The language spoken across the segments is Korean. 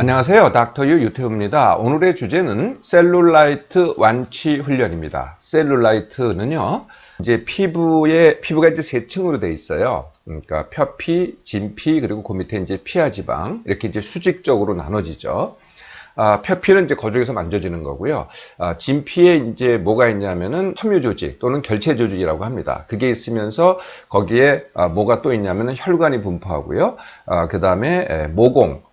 안녕하세요. 닥터유 유태우입니다. 오늘의 주제는 셀룰라이트 완치 훈련입니다. 셀룰라이트는요, 이제 피부가 이제 세 층으로 되어 있어요. 그러니까 표피, 진피, 그리고 그 밑에 이제 피하 지방, 이렇게 이제 수직적으로 나눠지죠. 표피는 이제 거죽에서 만져지는 거고요. 진피에 이제 뭐가 있냐면은 섬유 조직 또는 결체 조직이라고 합니다. 그게 있으면서 거기에 뭐가 또 있냐면은 혈관이 분포하고요. 그 다음에 모공,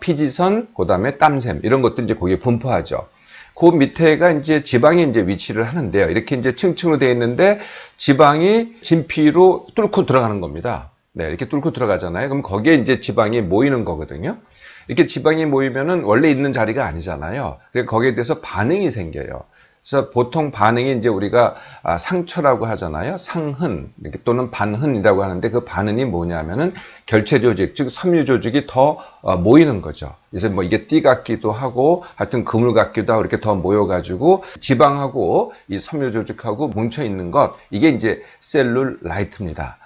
피지선, 그 다음에 땀샘, 이런 것들 이제 거기에 분포하죠. 그 밑에가 이제 지방이 이제 위치를 하는데요. 이렇게 이제 층층으로 되어 있는데 지방이 진피로 뚫고 들어가는 겁니다. 네, 이렇게 뚫고 들어가잖아요. 그럼 거기에 이제 지방이 모이는 거거든요. 이렇게 지방이 모이면은 원래 있는 자리가 아니잖아요. 그래서 거기에 대해서 반응이 생겨요. 그래서 보통 반응이 이제 우리가 상처라고 하잖아요. 상흔 또는 반흔이라고 하는데 그 반흔이 뭐냐면은 결체 조직, 즉 섬유 조직이 더 모이는 거죠. 그래서 뭐 이게 띠 같기도 하고 하여튼 그물 같기도 하고 이렇게 더 모여가지고 지방하고 이 섬유 조직하고 뭉쳐 있는 것, 이게 이제 셀룰라이트입니다.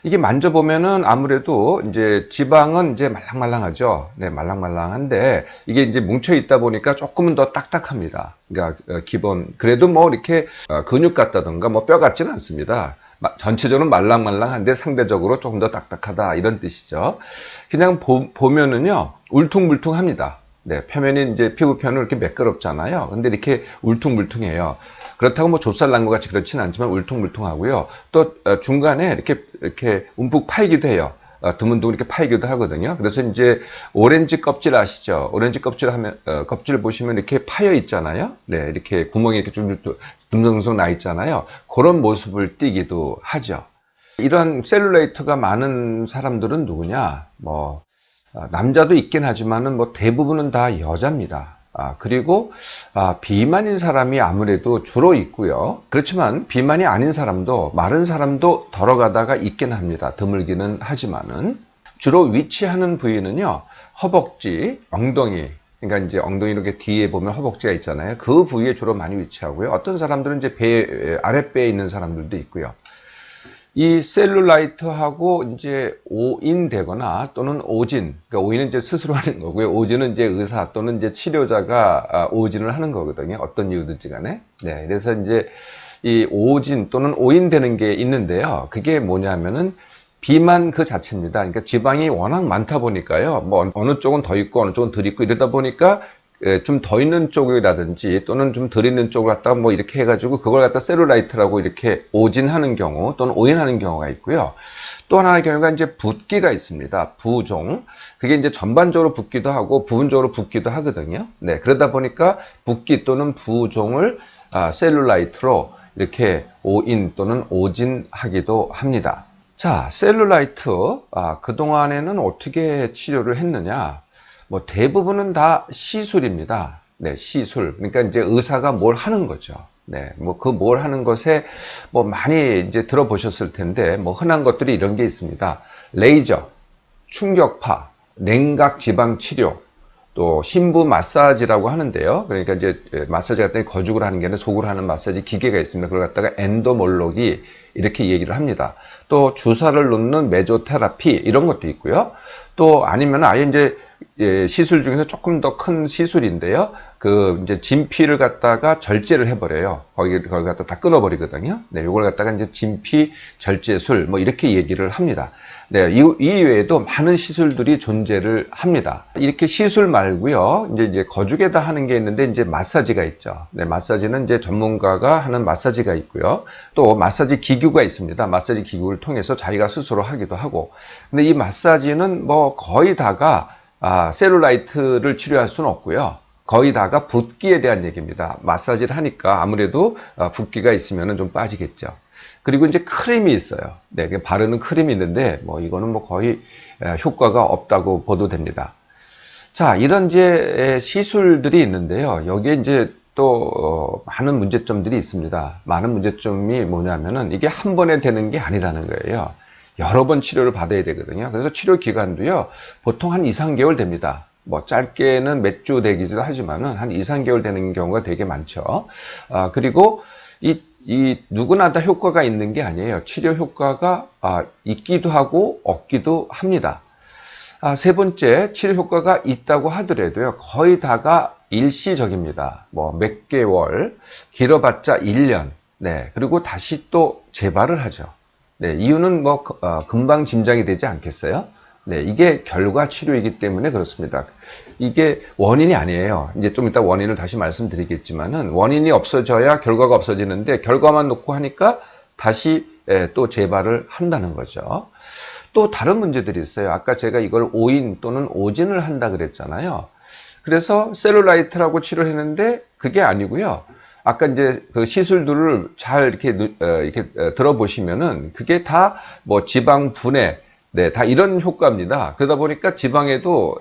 이게 만져보면은 아무래도 이제 지방은 이제 말랑말랑하죠. 네, 말랑말랑한데 이게 이제 뭉쳐 있다 보니까 조금은 더 딱딱합니다. 그러니까 기본, 그래도 뭐 이렇게 근육 같다던가 뭐 뼈 같지는 않습니다. 전체적으로 말랑말랑한데 상대적으로 조금 더 딱딱하다, 이런 뜻이죠. 그냥 보면은요, 울퉁불퉁합니다. 네, 표면이 이제 피부표는 이렇게 매끄럽잖아요. 근데 이렇게 울퉁불퉁해요. 그렇다고 뭐 좁쌀난 것 같이 그렇지는 않지만 울퉁불퉁하고요. 또 중간에 이렇게 움푹 파이기도 해요. 드문드문 이렇게 파이기도 하거든요. 그래서 이제 오렌지 껍질 아시죠? 오렌지 껍질 껍질 보시면 이렇게 파여 있잖아요. 네, 이렇게 구멍이 이렇게 좀 듬성듬성 나 있잖아요. 그런 모습을 띠기도 하죠. 이런 셀룰라이트가 많은 사람들은 누구냐? 남자도 있긴 하지만은 뭐 대부분은 다 여자입니다. 그리고 비만인 사람이 아무래도 주로 있고요. 그렇지만 비만이 아닌 사람도, 마른 사람도 덜어가다가 있긴 합니다. 드물기는 하지만은. 주로 위치하는 부위는요, 허벅지, 엉덩이. 그러니까 이제 엉덩이 이렇게 뒤에 보면 허벅지가 있잖아요. 그 부위에 주로 많이 위치하고요. 어떤 사람들은 이제 아랫배에 있는 사람들도 있고요. 이 셀룰라이트하고 이제 오인되거나 또는 오진, 그러니까 오인은 이제 스스로 하는 거고요. 오진은 이제 의사 또는 이제 치료자가 오진을 하는 거거든요. 어떤 이유든지 간에. 네. 그래서 이제 이 오진 또는 오인되는 게 있는데요. 그게 뭐냐면은 비만 그 자체입니다. 그러니까 지방이 워낙 많다 보니까요. 뭐 어느 쪽은 더 있고 어느 쪽은 덜 있고 이러다 보니까 좀 더 있는 쪽이라든지 또는 좀 덜 있는 쪽을 갖다가 뭐 이렇게 해가지고 그걸 갖다 셀룰라이트라고 이렇게 오진하는 경우 또는 오인하는 경우가 있고요. 또 하나의 경우가 이제 붓기가 있습니다. 부종. 그게 이제 전반적으로 붓기도 하고 부분적으로 붓기도 하거든요. 네, 그러다 보니까 붓기 또는 부종을 셀룰라이트로 이렇게 오인 또는 오진하기도 합니다. 자, 셀룰라이트. 그동안에는 어떻게 치료를 했느냐? 뭐 대부분은 다 시술입니다. 네, 시술. 그러니까 이제 의사가 뭘 하는 거죠. 네, 뭐 그 뭘 하는 것에 뭐 많이 이제 들어보셨을 텐데 뭐 흔한 것들이 이런 게 있습니다. 레이저, 충격파, 냉각 지방 치료, 또 심부 마사지라고 하는데요. 그러니까 이제 마사지 같은 거죽을 하는 게 아니라 속으로 하는 마사지 기계가 있습니다. 그걸 갖다가 엔도몰로기 이렇게 얘기를 합니다. 또 주사를 놓는 메조테라피 이런 것도 있고요. 또 아니면 아예 이제 시술 중에서 조금 더 큰 시술인데요. 그 이제 진피를 갖다가 절제를 해버려요. 거기 갖다 다 끊어버리거든요. 네, 이걸 갖다가 이제 진피 절제술 뭐 이렇게 얘기를 합니다. 네, 이 외에도 많은 시술들이 존재를 합니다. 이렇게 시술 말고요. 이제 거죽에다 하는 게 있는데 이제 마사지가 있죠. 네, 마사지는 이제 전문가가 하는 마사지가 있고요. 또 마사지 기구가 있습니다. 마사지 기구를 통해서 자기가 스스로 하기도 하고. 근데 이 마사지는 뭐 거의 다가 셀룰라이트를 치료할 수는 없고요. 거의 다가 붓기에 대한 얘기입니다. 마사지를 하니까 아무래도 붓기가 있으면 좀 빠지겠죠. 그리고 이제 크림이 있어요. 네, 바르는 크림이 있는데 뭐 이거는 뭐 거의 효과가 없다고 보도 됩니다. 자, 이런 이제 시술들이 있는데요. 여기에 이제 또 많은 문제점들이 있습니다. 많은 문제점이 뭐냐면은 이게 한 번에 되는 게 아니라는 거예요. 여러 번 치료를 받아야 되거든요. 그래서 치료 기간도요, 보통 한 2, 3개월 됩니다. 뭐 짧게는 몇 주 되기도 하지만은 한 2, 3개월 되는 경우가 되게 많죠. 그리고 이 누구나 다 효과가 있는 게 아니에요. 치료 효과가 있기도 하고 없기도 합니다. 세 번째, 치료 효과가 있다고 하더라도요, 거의 다가 일시적입니다. 뭐 몇 개월, 길어봤자 1년. 네, 그리고 다시 또 재발을 하죠. 네, 이유는 뭐 금방 짐작이 되지 않겠어요? 네, 이게 결과 치료이기 때문에 그렇습니다. 이게 원인이 아니에요. 이제 좀 이따 원인을 다시 말씀드리겠지만은 원인이 없어져야 결과가 없어지는데 결과만 놓고 하니까 다시 또 재발을 한다는 거죠. 또 다른 문제들이 있어요. 아까 제가 이걸 오인 또는 오진을 한다 그랬잖아요. 그래서 셀룰라이트라고 치료를 했는데 그게 아니고요. 아까 이제 그 시술들을 잘 이렇게 들어보시면은 그게 다 뭐 지방 분해, 네, 다 이런 효과입니다. 그러다 보니까 지방에도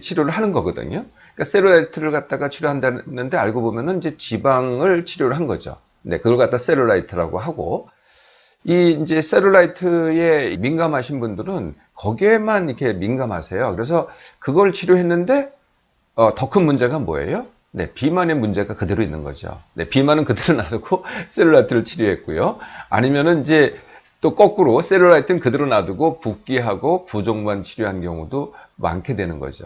치료를 하는 거거든요. 그러니까 셀룰라이트를 갖다가 치료한다는데 알고 보면은 이제 지방을 치료를 한 거죠. 네, 그걸 갖다 셀룰라이트라고 하고. 이제 셀룰라이트에 민감하신 분들은 거기에만 이렇게 민감하세요. 그래서 그걸 치료했는데 더 큰 문제가 뭐예요? 네, 비만의 문제가 그대로 있는 거죠. 네, 비만은 그대로 놔두고 셀룰라이트를 치료했고요. 아니면은 이제 또 거꾸로 셀룰라이트는 그대로 놔두고 붓기하고 부종만 치료한 경우도 많게 되는 거죠.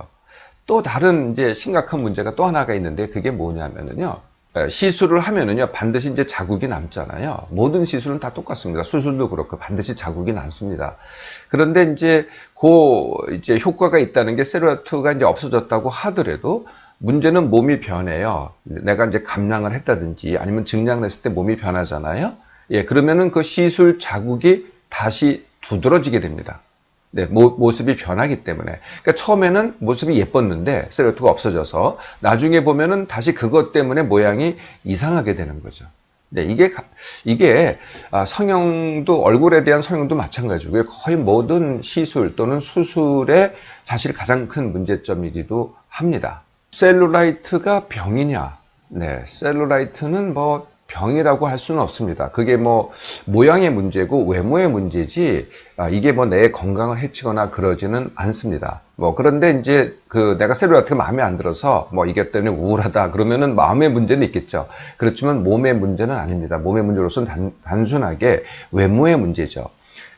또 다른 이제 심각한 문제가 또 하나가 있는데 그게 뭐냐면은요. 시술을 하면은요, 반드시 이제 자국이 남잖아요. 모든 시술은 다 똑같습니다. 수술도 그렇고 반드시 자국이 남습니다. 그런데 이제 이제 효과가 있다는 게 셀룰라이트가 이제 없어졌다고 하더라도 문제는 몸이 변해요. 내가 이제 감량을 했다든지 아니면 증량을 했을 때 몸이 변하잖아요. 예, 그러면은 그 시술 자국이 다시 두드러지게 됩니다. 네, 모습이 변하기 때문에. 그러니까 처음에는 모습이 예뻤는데 셀룰라이트가 없어져서 나중에 보면은 다시 그것 때문에 모양이 이상하게 되는 거죠. 네, 이게 성형도 얼굴에 대한 성형도 마찬가지고요. 거의 모든 시술 또는 수술의 사실 가장 큰 문제점이기도 합니다. 셀룰라이트가 병이냐? 네, 셀룰라이트는 뭐 병이라고 할 수는 없습니다. 그게 뭐 모양의 문제고 외모의 문제지 이게 뭐 내 건강을 해치거나 그러지는 않습니다. 뭐 그런데 이제 내가 셀룰라이트가 마음에 안 들어서 뭐 이것 때문에 우울하다 그러면은 마음의 문제는 있겠죠. 그렇지만 몸의 문제는 아닙니다. 몸의 문제로서는 단순하게 외모의 문제죠.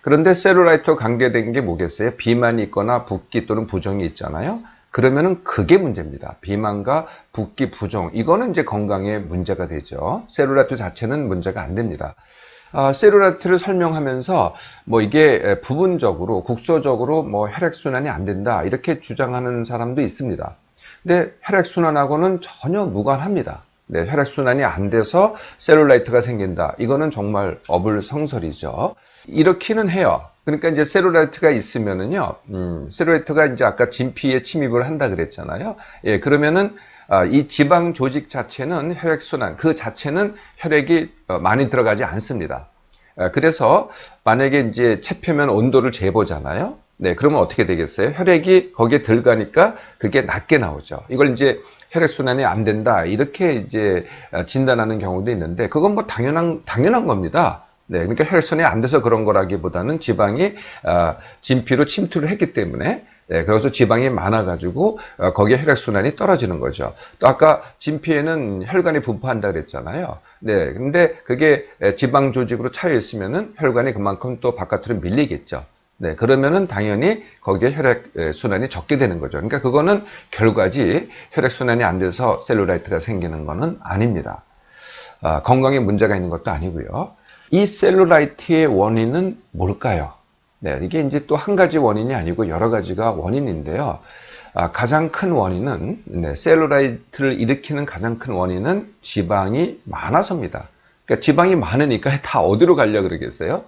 그런데 셀룰라이트와 관계된 게 뭐겠어요? 비만이 있거나 붓기 또는 부종이 있잖아요. 그러면은 그게 문제입니다. 비만과 붓기, 부종. 이거는 이제 건강에 문제가 되죠. 셀룰라이트 자체는 문제가 안 됩니다. 셀룰라이트를 설명하면서 뭐 이게 부분적으로, 국소적으로 뭐 혈액순환이 안 된다. 이렇게 주장하는 사람도 있습니다. 근데 혈액순환하고는 전혀 무관합니다. 네, 혈액순환이 안 돼서 셀룰라이트가 생긴다. 이거는 정말 어불성설이죠. 이렇기는 해요. 그러니까 이제 셀룰라이트가 있으면은요, 셀룰라이트가 이제 아까 진피에 침입을 한다 그랬잖아요. 예, 그러면은, 이 지방 조직 자체는 혈액순환, 그 자체는 혈액이 많이 들어가지 않습니다. 그래서 만약에 이제 체표면 온도를 재보잖아요. 네, 그러면 어떻게 되겠어요? 혈액이 거기에 들어가니까 그게 낮게 나오죠. 이걸 이제 혈액순환이 안 된다. 이렇게 이제 진단하는 경우도 있는데, 그건 뭐 당연한 겁니다. 네, 그러니까 혈액순환이 안 돼서 그런 거라기보다는 지방이 진피로 침투를 했기 때문에 그래서 지방이 많아가지고 거기에 혈액순환이 떨어지는 거죠. 또 아까 진피에는 혈관이 분포한다 그랬잖아요. 네, 근데 그게 지방 조직으로 차여 있으면은 혈관이 그만큼 또 바깥으로 밀리겠죠. 네, 그러면은 당연히 거기에 혈액순환이 적게 되는 거죠. 그러니까 그거는 결과지 혈액순환이 안 돼서 셀룰라이트가 생기는 거는 아닙니다. 건강에 문제가 있는 것도 아니고요. 이 셀룰라이트의 원인은 뭘까요? 네, 이게 이제 또 한 가지 원인이 아니고 여러 가지가 원인인데요. 가장 큰 원인은, 셀룰라이트를 일으키는 가장 큰 원인은 지방이 많아서입니다. 그러니까 지방이 많으니까 다 어디로 가려고 그러겠어요?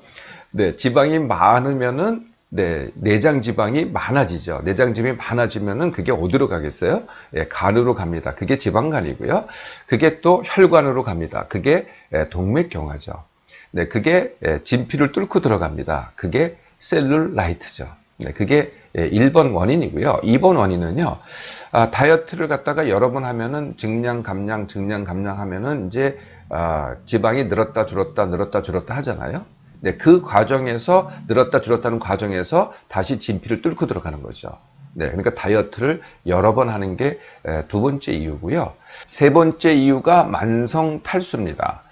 네, 지방이 많으면은, 내장 지방이 많아지죠. 내장 지방이 많아지면은 그게 어디로 가겠어요? 예, 간으로 갑니다. 그게 지방간이고요. 그게 또 혈관으로 갑니다. 그게 동맥경화죠. 네, 그게 진피를 뚫고 들어갑니다. 그게 셀룰라이트죠. 네, 그게 1번 원인이고요. 2번 원인은요, 다이어트를 갖다가 여러 번 하면은 증량, 감량 하면은 이제, 지방이 늘었다, 줄었다 하잖아요. 네, 그 과정에서, 늘었다, 줄었다는 과정에서 다시 진피를 뚫고 들어가는 거죠. 네, 그러니까 다이어트를 여러 번 하는 게 두 번째 이유고요. 세 번째 이유가 만성 탈수입니다.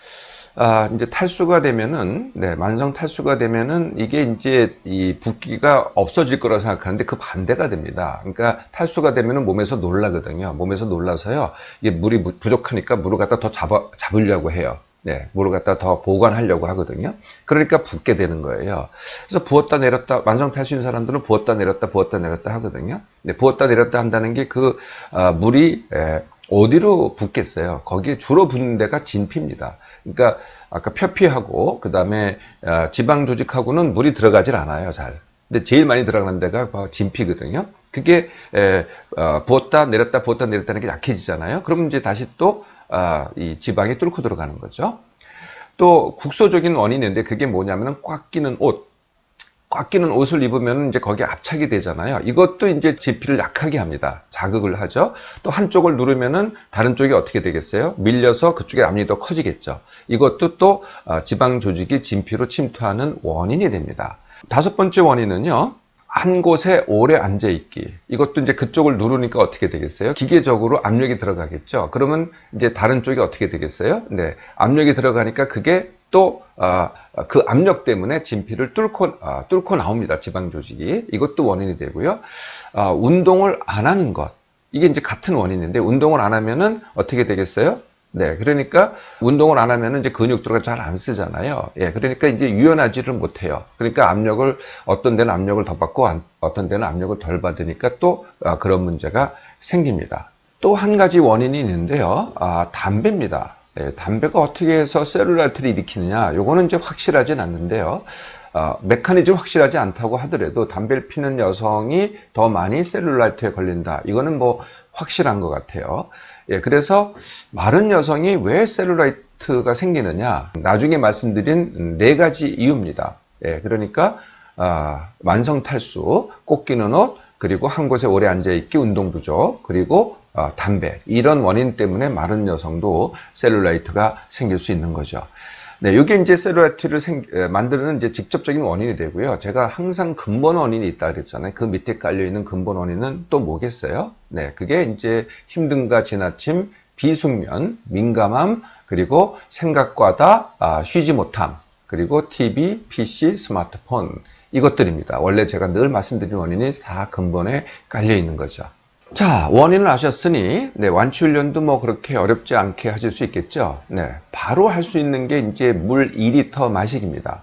이제 탈수가 되면은, 네, 만성 탈수가 되면은 이게 이제 이 붓기가 없어질 거라 생각하는데 그 반대가 됩니다. 그러니까 탈수가 되면은 몸에서 놀라거든요. 몸에서 놀라서요. 이게 물이 부족하니까 물을 갖다 더 잡으려고 해요. 네, 물을 갖다 더 보관하려고 하거든요. 그러니까 붓게 되는 거예요. 그래서 부었다 내렸다, 만성 탈수인 사람들은 부었다 내렸다 하거든요. 네, 부었다 내렸다 한다는 게 물이 어디로 붓겠어요? 거기에 주로 붓는 데가 진피입니다. 그러니까 아까 표피하고 그 다음에 지방 조직하고는 물이 들어가질 않아요, 잘. 근데 제일 많이 들어가는 데가 진피거든요. 그게 부었다 내렸다 하는 게 약해지잖아요. 그럼 이제 다시 또 이 지방이 뚫고 들어가는 거죠. 또 국소적인 원인인데 그게 뭐냐면은 꽉 끼는 옷을 입으면 이제 거기에 압착이 되잖아요. 이것도 이제 진피를 약하게 합니다. 자극을 하죠. 또 한쪽을 누르면은 다른 쪽이 어떻게 되겠어요? 밀려서 그쪽에 압력이 더 커지겠죠. 이것도 또 지방 조직이 진피로 침투하는 원인이 됩니다. 다섯 번째 원인은요. 한 곳에 오래 앉아있기. 이것도 이제 그쪽을 누르니까 어떻게 되겠어요? 기계적으로 압력이 들어가겠죠. 그러면 이제 다른 쪽이 어떻게 되겠어요? 네. 압력이 들어가니까 그게 또 그 압력 때문에 진피를 뚫고 나옵니다. 지방 조직이. 이것도 원인이 되고요. 운동을 안 하는 것. 이게 이제 같은 원인인데 운동을 안 하면은 어떻게 되겠어요? 네, 그러니까 운동을 안 하면은 이제 근육들을 잘 안 쓰잖아요. 예, 그러니까 이제 유연하지를 못해요. 그러니까 어떤 데는 압력을 더 받고 어떤 데는 압력을 덜 받으니까 또 그런 문제가 생깁니다. 또 한 가지 원인이 있는데요. 담배입니다. 예, 담배가 어떻게 해서 셀룰라이트를 일으키느냐? 요거는 이제 확실하진 않는데요. 메커니즘 확실하지 않다고 하더라도 담배를 피는 여성이 더 많이 셀룰라이트에 걸린다. 이거는 뭐 확실한 것 같아요. 예, 그래서 마른 여성이 왜 셀룰라이트가 생기느냐? 나중에 말씀드린 네 가지 이유입니다. 예, 그러니까 만성 탈수, 꼭 끼는 옷, 그리고 한 곳에 오래 앉아있기, 운동 부족, 그리고 담배. 이런 원인 때문에 마른 여성도 셀룰라이트가 생길 수 있는 거죠. 네, 이게 이제 셀룰라이트를 만드는 이제 직접적인 원인이 되고요. 제가 항상 근본 원인이 있다 그랬잖아요. 그 밑에 깔려 있는 근본 원인은 또 뭐겠어요? 네, 그게 이제 힘듦과 지나침, 비숙면, 민감함, 그리고 생각과다 쉬지 못함, 그리고 TV, PC, 스마트폰 이것들입니다. 원래 제가 늘 말씀드린 원인이 다 근본에 깔려 있는 거죠. 자, 원인을 아셨으니, 네, 완치 훈련도 뭐 그렇게 어렵지 않게 하실 수 있겠죠. 네, 바로 할 수 있는 게 이제 물 2리터 마시기입니다.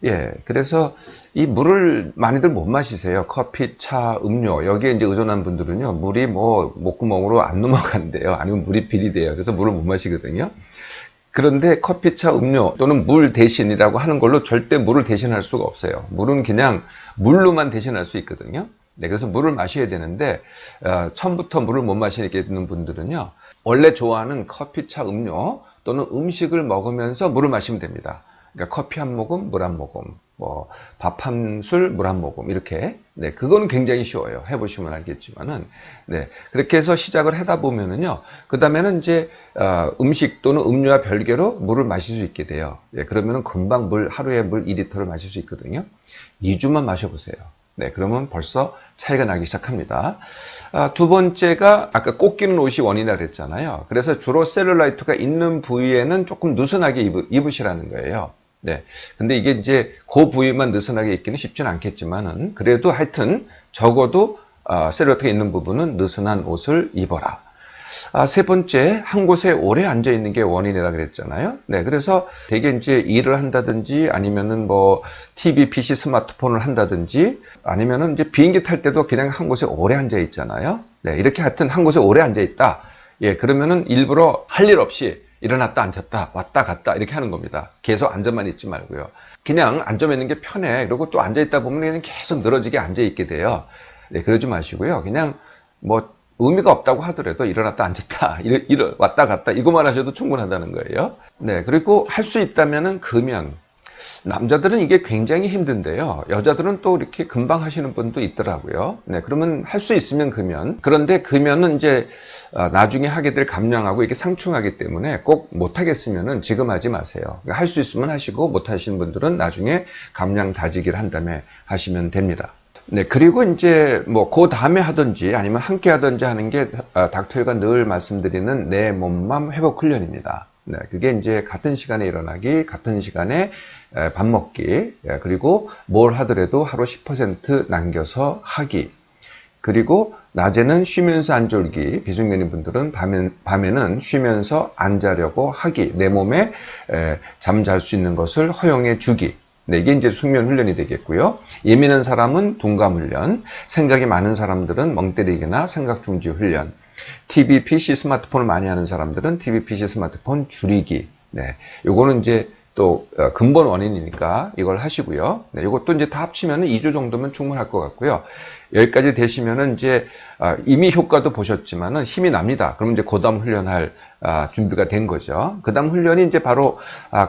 예, 그래서 이 물을 많이들 못 마시세요. 커피, 차, 음료. 여기에 이제 의존한 분들은요, 물이 뭐 목구멍으로 안 넘어간대요. 아니면 물이 비리대요. 그래서 물을 못 마시거든요. 그런데 커피, 차, 음료 또는 물 대신이라고 하는 걸로 절대 물을 대신할 수가 없어요. 물은 그냥 물로만 대신할 수 있거든요. 네, 그래서 물을 마셔야 되는데 처음부터 물을 못 마시는 분들은요. 원래 좋아하는 커피, 차, 음료 또는 음식을 먹으면서 물을 마시면 됩니다. 그러니까 커피 한 모금, 물 한 모금, 뭐 밥 한 술, 물 한 모금 이렇게. 네, 그거는 굉장히 쉬워요. 해보시면 알겠지만은, 네, 그렇게 해서 시작을 하다 보면은요. 그 다음에는 이제 음식 또는 음료와 별개로 물을 마실 수 있게 돼요. 예, 그러면은 금방 하루에 물 2리터를 마실 수 있거든요. 2주만 마셔보세요. 네, 그러면 벌써 차이가 나기 시작합니다. 두 번째가 아까 꼭 끼는 옷이 원인이라 그랬잖아요. 그래서 주로 셀룰라이트가 있는 부위에는 조금 느슨하게 입으시라는 거예요. 네. 근데 이게 이제 그 부위만 느슨하게 입기는 쉽지는 않겠지만은 그래도 하여튼 적어도 셀룰라이트가 있는 부분은 느슨한 옷을 입어라. 세 번째, 한 곳에 오래 앉아 있는 게 원인이라 그랬잖아요. 네, 그래서 되게 이제 일을 한다든지 아니면은 뭐 TV, PC, 스마트폰을 한다든지 아니면은 이제 비행기 탈 때도 그냥 한 곳에 오래 앉아 있잖아요. 네, 이렇게 하여튼 한 곳에 오래 앉아 있다. 예, 그러면은 일부러 할 일 없이 일어났다 앉았다 왔다 갔다 이렇게 하는 겁니다. 계속 앉아만 있지 말고요. 그냥 앉아만 있는 게 편해. 그리고 또 앉아 있다 보면 그냥 계속 늘어지게 앉아 있게 돼요. 네, 그러지 마시고요. 그냥 뭐 의미가 없다고 하더라도 일어났다 앉았다 왔다 갔다 이것만 하셔도 충분하다는 거예요. 네, 그리고 할 수 있다면은 금연. 남자들은 이게 굉장히 힘든데요. 여자들은 또 이렇게 금방 하시는 분도 있더라고요. 네, 그러면 할 수 있으면 금연. 그런데 금연은 이제 나중에 하게 될 감량하고 이게 상충하기 때문에 꼭 못하겠으면은 지금 하지 마세요. 그러니까 할 수 있으면 하시고 못하시는 분들은 나중에 감량 다지기를 한 다음에 하시면 됩니다. 네, 그리고 이제 뭐 그 다음에 하든지 아니면 함께 하든지 하는 게 닥터가 늘 말씀드리는 내 몸맘 회복 훈련입니다. 네, 그게 이제 같은 시간에 일어나기, 같은 시간에 밥 먹기, 그리고 뭘 하더라도 하루 10% 남겨서 하기. 그리고 낮에는 쉬면서 안 졸기, 비숙면인 분들은 밤에는 쉬면서 안 자려고 하기, 내 몸에 잠 잘 수 있는 것을 허용해 주기. 네, 이게 이제 숙면 훈련이 되겠고요. 예민한 사람은 둔감 훈련, 생각이 많은 사람들은 멍 때리기나 생각 중지 훈련, TV, PC, 스마트폰을 많이 하는 사람들은 TV, PC, 스마트폰 줄이기. 네, 요거는 이제 또 근본 원인이니까 이걸 하시고요. 네, 이것도 이제 다 합치면 2주 정도면 충분할 것 같고요. 여기까지 되시면은 이제 이미 효과도 보셨지만은 힘이 납니다. 그러면 이제 그다음 훈련할 준비가 된 거죠. 그다음 훈련이 이제 바로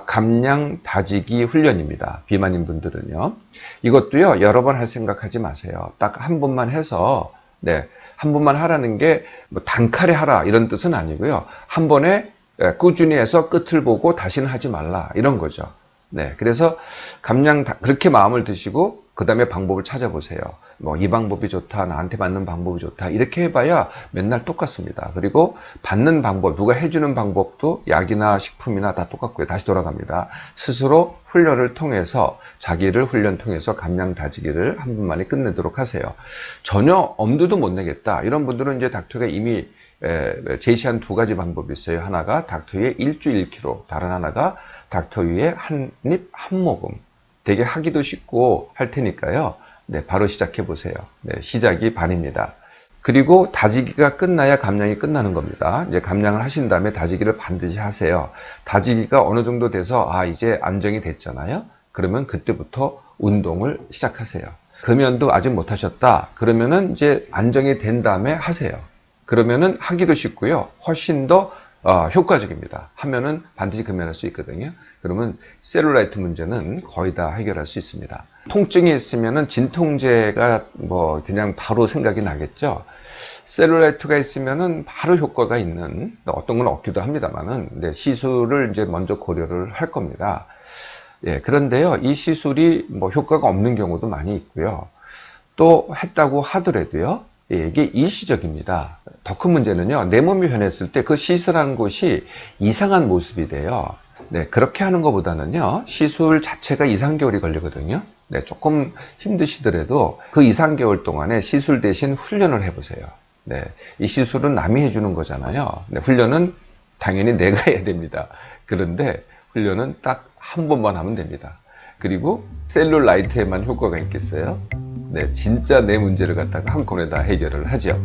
감량 다지기 훈련입니다. 비만인 분들은요. 이것도요 여러 번 할 생각하지 마세요. 딱 한 번만 해서 네, 한 번만 하라는 게 뭐 단칼에 하라 이런 뜻은 아니고요. 한 번에 꾸준히 해서 끝을 보고 다시는 하지 말라 이런 거죠. 네, 그래서 그렇게 마음을 드시고 그 다음에 방법을 찾아보세요. 뭐 이 방법이 좋다, 나한테 맞는 방법이 좋다 이렇게 해봐야 맨날 똑같습니다. 그리고 받는 방법, 누가 해주는 방법도 약이나 식품이나 다 똑같고요. 다시 돌아갑니다. 스스로 훈련을 통해서 자기를 훈련 통해서 감량 다지기를 한 번만에 끝내도록 하세요. 전혀 엄두도 못 내겠다 이런 분들은 이제 닥터가 이미 제시한 두 가지 방법이 있어요. 하나가 닥터유의 1주 1kg, 다른 하나가 닥터유의 한 입 한 모금. 되게 하기도 쉽고 할 테니까요. 네, 바로 시작해 보세요. 네, 시작이 반입니다. 그리고 다지기가 끝나야 감량이 끝나는 겁니다. 이제 감량을 하신 다음에 다지기를 반드시 하세요. 다지기가 어느 정도 돼서 이제 안정이 됐잖아요. 그러면 그때부터 운동을 시작하세요. 금연도 아직 못 하셨다. 그러면은 이제 안정이 된 다음에 하세요. 그러면은 하기도 쉽고요. 훨씬 더 효과적입니다. 하면은 반드시 금연할 수 있거든요. 그러면 셀룰라이트 문제는 거의 다 해결할 수 있습니다. 통증이 있으면은 진통제가 뭐 그냥 바로 생각이 나겠죠. 셀룰라이트가 있으면은 바로 효과가 있는 어떤 건 없기도 합니다만은 시술을 이제 먼저 고려를 할 겁니다. 예, 그런데요, 이 시술이 뭐 효과가 없는 경우도 많이 있고요. 또 했다고 하더라도요. 이게 일시적입니다. 더 큰 문제는요, 내 몸이 변했을 때 그 시술하는 곳이 이상한 모습이 돼요. 네, 그렇게 하는 것보다는요, 시술 자체가 2, 3개월이 걸리거든요. 네, 조금 힘드시더라도 그 2, 3개월 동안에 시술 대신 훈련을 해보세요. 네, 이 시술은 남이 해주는 거잖아요. 네, 훈련은 당연히 내가 해야 됩니다. 그런데 훈련은 딱 한 번만 하면 됩니다. 그리고 셀룰라이트에만 효과가 있겠어요? 네, 진짜 내 문제를 갖다가 한꺼번에 다 해결을 하죠.